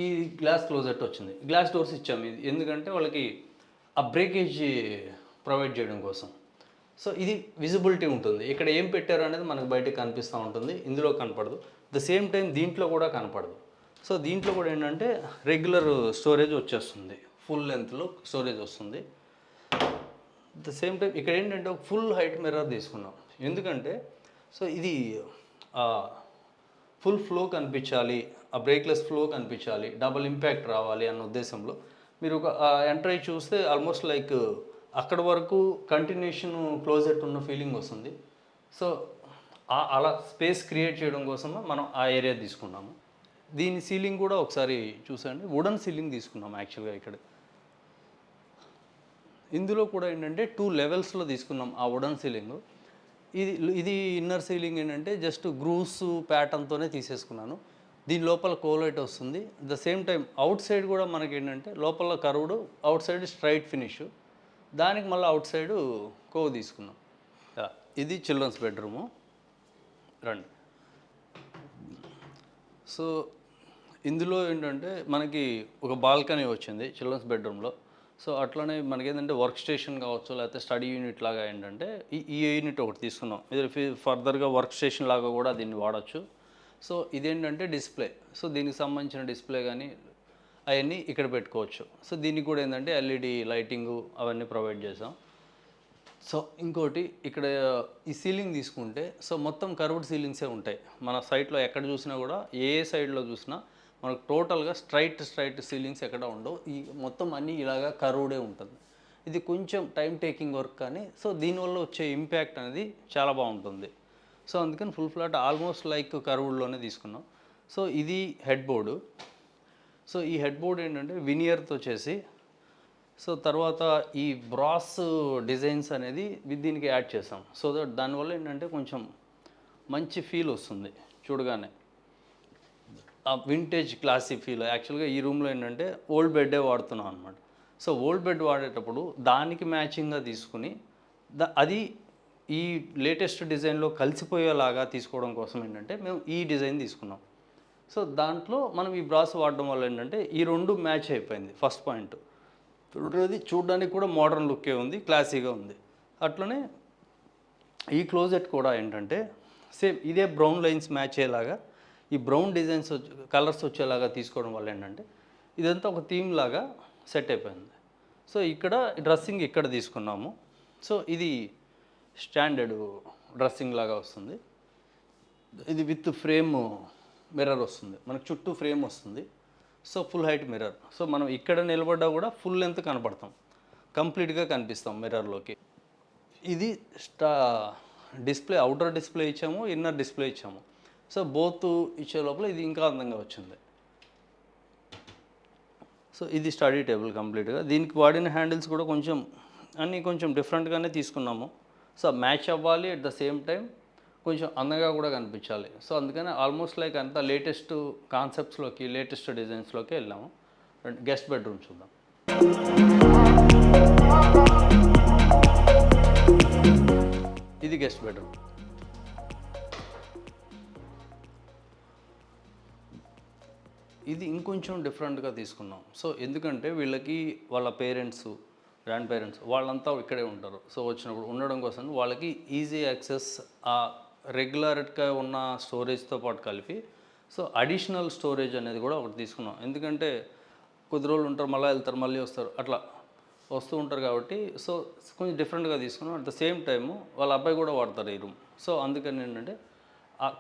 ఈ గ్లాస్ క్లోజెట్ వచ్చింది. గ్లాస్ డోర్స్ ఇచ్చాము ఇది ఎందుకంటే వాళ్ళకి ఆ బ్రేకేజ్ ప్రొవైడ్ చేయడం కోసం. సో ఇది విజిబిలిటీ ఉంటుంది. ఇక్కడ ఏం పెట్టారు అనేది మనకు బయటకు కనిపిస్తూ ఉంటుంది, ఇందులో కనపడదు. ద సేమ్ టైం దీంట్లో కూడా కనపడదు. సో దీంట్లో కూడా ఏంటంటే రెగ్యులర్ స్టోరేజ్ వచ్చేస్తుంది, ఫుల్ లెంత్లో స్టోరేజ్ వస్తుంది. ద సేమ్ టైం ఇక్కడ ఏంటంటే ఒక ఫుల్ హైట్ మిర్రర్ తీసుకున్నాం. ఎందుకంటే సో ఇది ఫుల్ ఫ్లో కనిపించాలి, ఆ బ్రేక్లెస్ ఫ్లో కనిపించాలి, డబుల్ ఇంపాక్ట్ రావాలి అన్న ఉద్దేశంలో మీరు ఒక ఎంటర్ అయ్యి చూస్తే ఆల్మోస్ట్ లైక్ అక్కడ వరకు కంటిన్యూషన్ క్లోజెట్ ఉన్న ఫీలింగ్ వస్తుంది. సో అలా స్పేస్ క్రియేట్ చేయడం కోసం మనం ఆ ఏరియా తీసుకున్నాము. దీని సీలింగ్ కూడా ఒకసారి చూసండి, వుడన్ సీలింగ్ తీసుకున్నాము యాక్చువల్గా ఇక్కడ. ఇందులో కూడా ఏంటంటే 2 లెవెల్స్లో తీసుకున్నాం ఆ వుడన్ సీలింగ్. ఇది ఇన్నర్ సీలింగ్ ఏంటంటే జస్ట్ గ్రూవ్స్ ప్యాటర్న్తోనే తీసేసుకున్నాను. దీని లోపల కోలైట్ వస్తుంది. The same time out side కూడా మనకి ఏంటంటే లోపల curved, out side straight finish, దానికి మళ్ళీ అవుట్ సైడ్ కోవ్ తీసుకున్నాం. ఇది చిల్డ్రన్స్ బెడ్రూము. రండి. సో ఇందులో ఏంటంటే మనకి ఒక బాల్కనీ వచ్చింది చిల్డ్రన్స్ బెడ్రూమ్లో. సో అట్లనే మనకి ఏంటంటే వర్క్ స్టేషన్ కావచ్చు, లేకపోతే స్టడీ యూనిట్ లాగా ఏంటంటే ఈ యూనిట్ ఒకటి తీసుకున్నాం. ఇది ఫర్దర్గా వర్క్ స్టేషన్ లాగా కూడా దీన్ని వాడచ్చు. సో ఇదేంటంటే డిస్ప్లే. సో దీనికి సంబంధించిన డిస్ప్లే కానీ అవన్నీ ఇక్కడ పెట్టుకోవచ్చు. సో దీనికి కూడా ఏంటంటే ఎల్ఈడి లైటింగు అవన్నీ ప్రొవైడ్ చేసాం. సో ఇంకోటి ఇక్కడ ఈ సీలింగ్ తీసుకుంటే సో మొత్తం కర్వ్డ్ సీలింగ్సే ఉంటాయి. మన సైట్లో ఎక్కడ చూసినా కూడా ఏ సైడ్లో చూసినా మనకు టోటల్గా స్ట్రైట్ సీలింగ్స్ ఎక్కడ ఉండవు. ఈ మొత్తం అన్నీ ఇలాగా కర్వ్డే ఉంటుంది. ఇది కొంచెం టైం టేకింగ్ వర్క్ కానీ సో దీనివల్ల వచ్చే ఇంపాక్ట్ అనేది చాలా బాగుంటుంది. సో అందుకని ఫుల్ ఫ్లాట్ ఆల్మోస్ట్ లైక్ కర్వ్డ్లోనే తీసుకున్నాం. సో ఇది హెడ్ బోర్డు. సో ఈ హెడ్ బోర్డ్ ఏంటంటే వినియర్తో చేసి సో తర్వాత ఈ బ్రాస్ డిజైన్స్ అనేది దీనికి యాడ్ చేసాం. సో దట్ దానివల్ల ఏంటంటే కొంచెం మంచి ఫీల్ వస్తుంది చూడగానే, ఆ వింటేజ్ క్లాసీ ఫీల్. యాక్చువల్గా ఈ రూమ్లో ఏంటంటే ఓల్డ్ బెడ్డే వాడుతున్నాం అనమాట. సో ఓల్డ్ బెడ్ వాడేటప్పుడు దానికి మ్యాచింగ్గా తీసుకుని అది ఈ లేటెస్ట్ డిజైన్లో కలిసిపోయేలాగా తీసుకోవడం కోసం ఏంటంటే మేము ఈ డిజైన్ తీసుకున్నాం. సో దాంట్లో మనం ఈ బ్రాస్ వాడడం వల్ల ఏంటంటే ఈ రెండు మ్యాచ్ అయిపోయింది ఫస్ట్ పాయింట్. రెండోది చూడడానికి కూడా మోడర్న్ లుక్కే ఉంది, క్లాసీగా ఉంది. అట్లనే ఈ క్లోజెట్ కూడా ఏంటంటే సేమ్ ఇదే బ్రౌన్ లైన్స్ మ్యాచ్ అయ్యేలాగా ఈ బ్రౌన్ డిజైన్స్ కలర్స్ వచ్చేలాగా తీసుకోవడం వల్ల ఏంటంటే ఇదంతా ఒక థీమ్ లాగా సెట్ అయిపోయింది. సో ఇక్కడ డ్రెస్సింగ్ ఇక్కడ తీసుకున్నాము. సో ఇది స్టాండర్డ్ డ్రెస్సింగ్ లాగా వస్తుంది. ఇది విత్ ఫ్రేమ్ మిర్రర్ వస్తుంది, మనకు చుట్టూ ఫ్రేమ్ వస్తుంది. So full height mirror. So మనం ఇక్కడ నిలబడ్డా కూడా ఫుల్ లెంత్ కనపడతాం, కంప్లీట్గా కనిపిస్తాం మిర్రర్లోకి. ఇది డిస్ప్లే అవుటర్ డిస్ప్లే ఇచ్చాము, ఇన్నర్ డిస్ప్లే ఇచ్చాము. సో బోత్ ఇచ్చే లోపల ఇది ఇంకా అందంగా వచ్చింది. సో ఇది స్టడీ టేబుల్ కంప్లీట్గా. దీనికి వాడిన హ్యాండిల్స్ కూడా అన్నీ కొంచెం డిఫరెంట్గానే తీసుకున్నాము. సో మ్యాచ్ అవ్వాలి, అట్ ద సేమ్ టైం కొంచెం అందంగా కూడా కనిపించాలి. సో అందుకని ఆల్మోస్ట్ లైక్ అంతా లేటెస్ట్ కాన్సెప్ట్స్లోకి, లేటెస్ట్ డిజైన్స్లోకి వెళ్ళాము. గెస్ట్ బెడ్రూమ్ చూద్దాం. ఇది గెస్ట్ బెడ్రూమ్. ఇది ఇంకొంచెం డిఫరెంట్గా తీసుకున్నాం. సో ఎందుకంటే వీళ్ళకి వాళ్ళ పేరెంట్స్, గ్రాండ్ పేరెంట్స్ వాళ్ళంతా ఇక్కడే ఉంటారు. సో వచ్చినప్పుడు ఉండడం కోసం వాళ్ళకి ఈజీ యాక్సెస్ ఆ రెగ్యులర్గా ఉన్న స్టోరేజ్తో పాటు కలిపి సో అడిషనల్ స్టోరేజ్ అనేది కూడా ఒకటి తీసుకున్నాం. ఎందుకంటే కొద్ది రోజులు ఉంటారు, మళ్ళీ వెళ్తారు, మళ్ళీ వస్తారు, అట్లా వస్తూ ఉంటారు కాబట్టి సో కొంచెం డిఫరెంట్గా తీసుకున్నాం. అట్ ద సేమ్ టైము వాళ్ళ అబ్బాయి కూడా వాడతారు ఈ రూమ్. సో అందుకని ఏంటంటే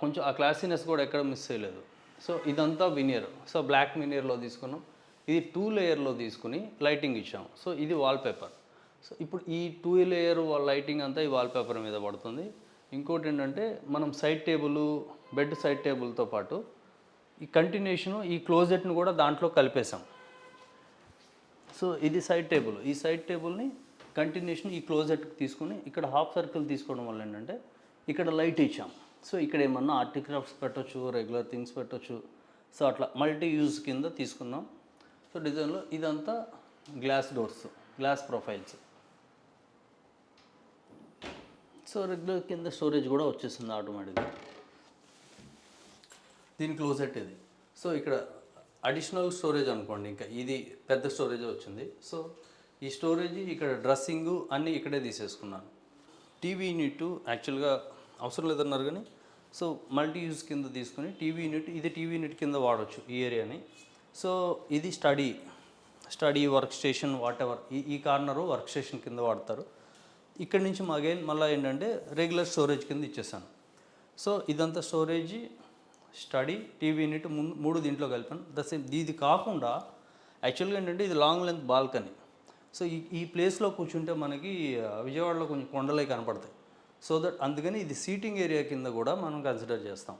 కొంచెం ఆ క్లాసీనెస్ కూడా ఎక్కడ మిస్ చేయలేదు. సో ఇదంతా వినియర్. సో బ్లాక్ వినియర్లో తీసుకున్నాం. ఇది 2 లేయర్లో తీసుకుని లైటింగ్ ఇచ్చాం. సో ఇది వాల్పేపర్. సో ఇప్పుడు ఈ 2 లేయర్ లైటింగ్ అంతా ఈ వాల్పేపర్ మీద పడుతుంది. ఇంకోటి ఏంటంటే మనం సైడ్ టేబుల్, బెడ్ సైడ్ టేబుల్తో పాటు ఈ కంటిన్యూషను ఈ క్లోజెట్ను కూడా దాంట్లో కలిపేసాం. సో ఇది సైడ్ టేబుల్. ఈ సైడ్ టేబుల్ని కంటిన్యూషన్ ఈ క్లోజెట్కి తీసుకుని ఇక్కడ హాఫ్ సర్కిల్ తీసుకోవడం వల్ల ఏంటంటే ఇక్కడ లైట్ ఇచ్చాం. సో ఇక్కడ ఏమన్నా ఆర్టిక్రాఫ్ట్స్ పెట్టవచ్చు, రెగ్యులర్ థింగ్స్ పెట్టవచ్చు. సో అట్లా మల్టీ యూజ్ కింద తీసుకున్నాం. సో డిజైన్లో ఇదంతా glass doors, glass profiles. So regular కింద స్టోరేజ్ కూడా వచ్చేస్తుంది ఆటోమేటిక్గా. దీని క్లోజెట్ ఇది. సో ఇక్కడ అడిషనల్ స్టోరేజ్ అనుకోండి, ఇంకా ఇది పెద్ద స్టోరేజ్ వచ్చింది. సో ఈ స్టోరేజ్ ఇక్కడ డ్రెస్సింగు అన్నీ ఇక్కడే తీసేసుకున్నాను. టీవీ యూనిట్ యాక్చువల్గా అవసరం లేదన్నారు కానీ సో మల్టీ యూజ్ కింద తీసుకుని టీవీ యూనిట్ కింద వాడవచ్చు ఈ ఏరియాని. సో ఇది study work station what ever, ఈ కార్నరు వర్క్ స్టేషన్ కింద వాడతారు. ఇక్కడి నుంచి మళ్ళీ ఏంటంటే రెగ్యులర్ స్టోరేజ్ కింద ఇచ్చేసాను. సో ఇదంతా స్టోరేజ్, స్టడీ, టీవీ యూనిట్ 3 దీంట్లో కలిపాను. ఇది కాకుండా యాక్చువల్గా ఏంటంటే ఇది లాంగ్ లెంత్ బాల్కనీ. సో ఈ ప్లేస్లో కూర్చుంటే మనకి విజయవాడలో కొంచెం కొండలే కనపడతాయి. సో దట్ అందుకని ఇది సీటింగ్ ఏరియా కింద కూడా మనం కన్సిడర్ చేస్తాం.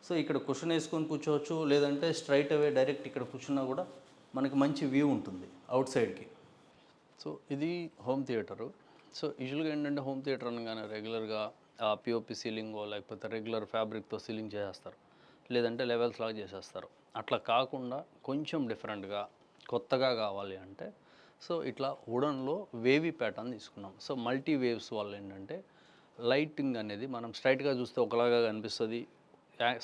సో ఇక్కడ కుషన్ వేసుకొని కూర్చోవచ్చు, లేదంటే స్ట్రైట్ అవే డైరెక్ట్ ఇక్కడ కూర్చున్నా కూడా మనకి మంచి వ్యూ ఉంటుంది అవుట్ సైడ్కి. సో ఇది హోమ్ థియేటరు. సో యూజువల్గా ఏంటంటే హోమ్ థియేటర్ అనగానే రెగ్యులర్గా పిఓపి సీలింగో లేకపోతే రెగ్యులర్ ఫ్యాబ్రిక్తో సీలింగ్ చేసేస్తారు, లేదంటే లెవెల్స్ లాగా చేసేస్తారు. అట్లా కాకుండా కొంచెం డిఫరెంట్గా కొత్తగా కావాలి అంటే సో ఇట్లా వుడన్లో వేవీ ప్యాటర్న్ తీసుకున్నాం. సో మల్టీ వేవ్స్ వల్ల ఏంటంటే లైటింగ్ అనేది మనం స్ట్రైట్గా చూస్తే ఒకలాగా కనిపిస్తుంది,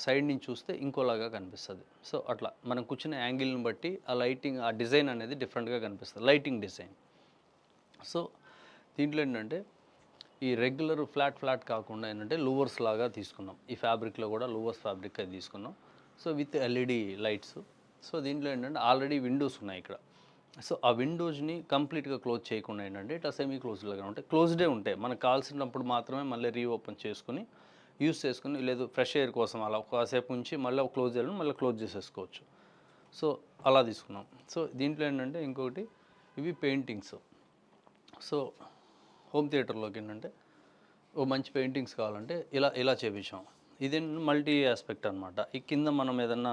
సైడ్ నుంచి చూస్తే ఇంకోలాగా కనిపిస్తుంది. సో అట్లా మనం కూర్చునే యాంగిల్ని బట్టి ఆ లైటింగ్, ఆ డిజైన్ అనేది డిఫరెంట్గా కనిపిస్తుంది, లైటింగ్ డిజైన్. సో దీంట్లో ఏంటంటే ఈ రెగ్యులర్ ఫ్లాట్ కాకుండా ఏంటంటే లూవర్స్ లాగా తీసుకున్నాం. ఈ ఫ్యాబ్రిక్లో కూడా లూవర్స్ ఫ్యాబ్రిక్ అది తీసుకున్నాం. So with LED lights. So దీంట్లో ఏంటంటే ఆల్రెడీ విండోస్ ఉన్నాయి ఇక్కడ. సో ఆ విండోస్ని కంప్లీట్గా క్లోజ్ చేయకుండా ఏంటంటే ఇట్లా సెమీ క్లోజ్డ్గా ఉంటాయి, క్లోజ్డే ఉంటాయి. మనకు కావాల్సినప్పుడు మాత్రమే మళ్ళీ రీఓపెన్ చేసుకుని యూస్ చేసుకుని, లేదు ఫ్రెష్ ఎయిర్ కోసం అలా కాసేపు ఉంచి మళ్ళీ క్లోజ్ చేయాలని మళ్ళీ క్లోజ్ చేసేసుకోవచ్చు. సో అలా తీసుకున్నాం. సో దీంట్లో ఏంటంటే ఇంకొకటి ఇవి పెయింటింగ్స్. సో హోమ్ థియేటర్లోకి ఏంటంటే ఓ మంచి పెయింటింగ్స్ కావాలంటే ఇలా చేపించాం. ఇది మల్టీ ఆస్పెక్ట్ అనమాట. ఈ కింద మనం ఏదన్నా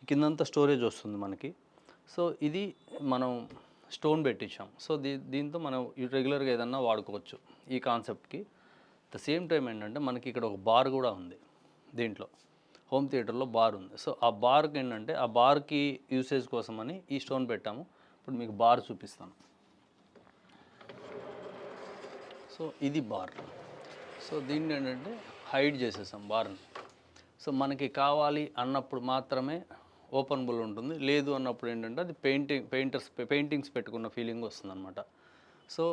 కిందంతా స్టోరేజ్ వస్తుంది మనకి. సో ఇది మనం స్టోన్ పెట్టించాం. సో దీంతో మనం రెగ్యులర్గా ఏదన్నా వాడుకోవచ్చు ఈ కాన్సెప్ట్కి. ద సేమ్ టైం ఏంటంటే మనకి ఇక్కడ ఒక బార్ కూడా ఉంది. దీంట్లో హోమ్ థియేటర్లో బార్ ఉంది. సో ఆ బార్కి ఏంటంటే ఆ బార్కి యూసేజ్ కోసమని ఈ స్టోన్ పెట్టాము. ఇప్పుడు మీకు బార్ చూపిస్తాను. సో ఇది బార్. సో దీన్ని ఏంటంటే హైడ్ చేసేసాం బార్ని. సో మనకి కావాలి అన్నప్పుడు మాత్రమే ఓపెనబుల్ ఉంటుంది, లేదు అన్నప్పుడు ఏంటంటే అది పెయింటింగ్స్ పెట్టుకున్న ఫీలింగ్ వస్తుందన్నమాట. సో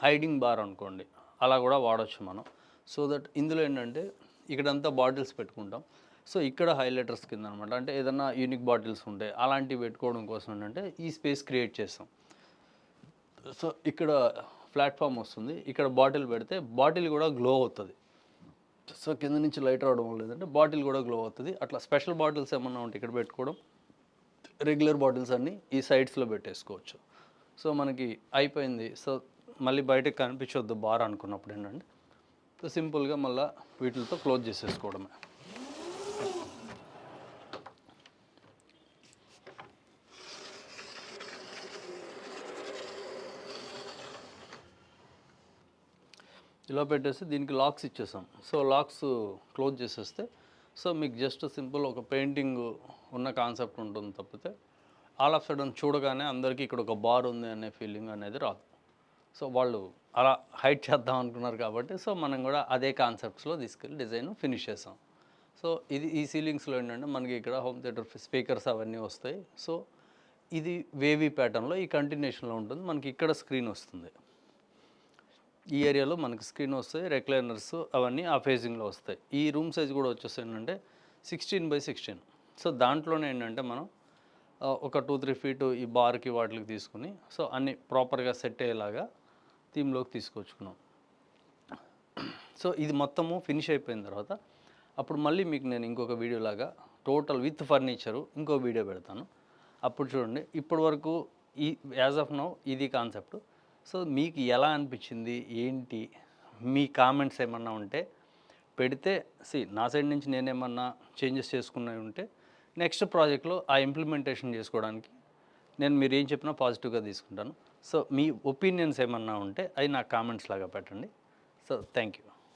హైడింగ్ బార్ అనుకోండి, అలా కూడా వాడచ్చు మనం. సో దట్ ఇందులో ఏంటంటే ఇక్కడంతా బాటిల్స్ పెట్టుకుంటాం. సో ఇక్కడ హైలైటర్స్ కింద అనమాట, అంటే ఏదన్నా యూనిక్ బాటిల్స్ ఉంటాయి అలాంటివి పెట్టుకోవడం కోసం ఏంటంటే ఈ స్పేస్ క్రియేట్ చేస్తాం. సో ఇక్కడ ప్లాట్ఫామ్ వస్తుంది, ఇక్కడ బాటిల్ పెడితే బాటిల్ కూడా గ్లో అవుతుంది. సో కింద నుంచి లైట్ రావడం వల్ల ఏంటంటే బాటిల్ కూడా గ్లో అవుతుంది. అట్లా స్పెషల్ బాటిల్స్ ఏమన్నా ఉంటే ఇక్కడ పెట్టుకోవడం, రెగ్యులర్ బాటిల్స్ అన్నీ ఈ సైడ్స్లో పెట్టేసుకోవచ్చు. సో మనకి అయిపోయింది. సో మళ్ళీ బయటకు కనిపించొద్దు బార్ అనుకున్నప్పుడు ఏంటంటే సో సింపుల్గా మళ్ళీ వీటితో క్లోజ్ చేసేసుకోవడమే. ఇలా పెట్టేసి దీనికి లాక్స్ ఇచ్చేసాం. సో లాక్స్ క్లోజ్ చేసేస్తే సో మీకు జస్ట్ సింపుల్ ఒక పెయింటింగ్ ఉన్న కాన్సెప్ట్ ఉంటుంది తప్పితే ఆల్ ఆఫ్ సడన్ చూడగానే అందరికీ ఇక్కడ ఒక బార్ ఉంది అనే ఫీలింగ్ అనేది రాదు. సో వాళ్ళు అలా హైడ్ చేద్దాం అనుకున్నారు కాబట్టి సో మనం కూడా అదే కాన్సెప్ట్స్లో తీసుకెళ్ళి డిజైన్ ఫినిష్ చేసాం. సో ఇది ఈ సీలింగ్స్లో ఏంటంటే మనకి ఇక్కడ హోమ్ థియేటర్ స్పీకర్స్ అవన్నీ వస్తాయి. సో ఇది వేవీ ప్యాటర్న్లో ఈ కంటిన్యూషన్లో ఉంటుంది. మనకి ఇక్కడ స్క్రీన్ వస్తుంది, ఈ ఏరియాలో మనకి స్క్రీన్ వస్తాయి, రెక్లైనర్స్ అవన్నీ ఆ ఫేజింగ్లో వస్తాయి. ఈ రూమ్ సైజ్ కూడా వచ్చేసి ఏంటంటే 16x16. సో దాంట్లోనే ఏంటంటే మనం ఒక 2-3 ఫీటు ఈ బార్కి వాటికి తీసుకుని సో అన్నీ ప్రాపర్గా సెట్ అయ్యేలాగా థీమ్లోకి తీసుకొచ్చుకున్నాం. సో ఇది మొత్తము ఫినిష్ అయిపోయిన తర్వాత అప్పుడు మళ్ళీ మీకు నేను ఇంకొక వీడియోలాగా టోటల్ విత్ ఫర్నిచరు ఇంకో వీడియో పెడతాను. అప్పుడు చూడండి. ఇప్పటి వరకు ఈ యాజ్ ఆఫ్ నౌ ఇది కాన్సెప్ట్. సో మీకు ఎలా అనిపించింది ఏంటి, మీ కామెంట్స్ ఏమన్నా ఉంటే పెడితే నా సైడ్ నుంచి నేనేమన్నా చేంజెస్ చేసుకున్నవి ఉంటే నెక్స్ట్ ప్రాజెక్ట్లో ఆ ఇంప్లిమెంటేషన్ చేసుకోవడానికి నేను మీరు ఏం చెప్పినా పాజిటివ్గా తీసుకుంటాను. సో మీ ఒపీనియన్స్ ఏమన్నా ఉంటే అవి నాకు కామెంట్స్ లాగా పెట్టండి. So thank you.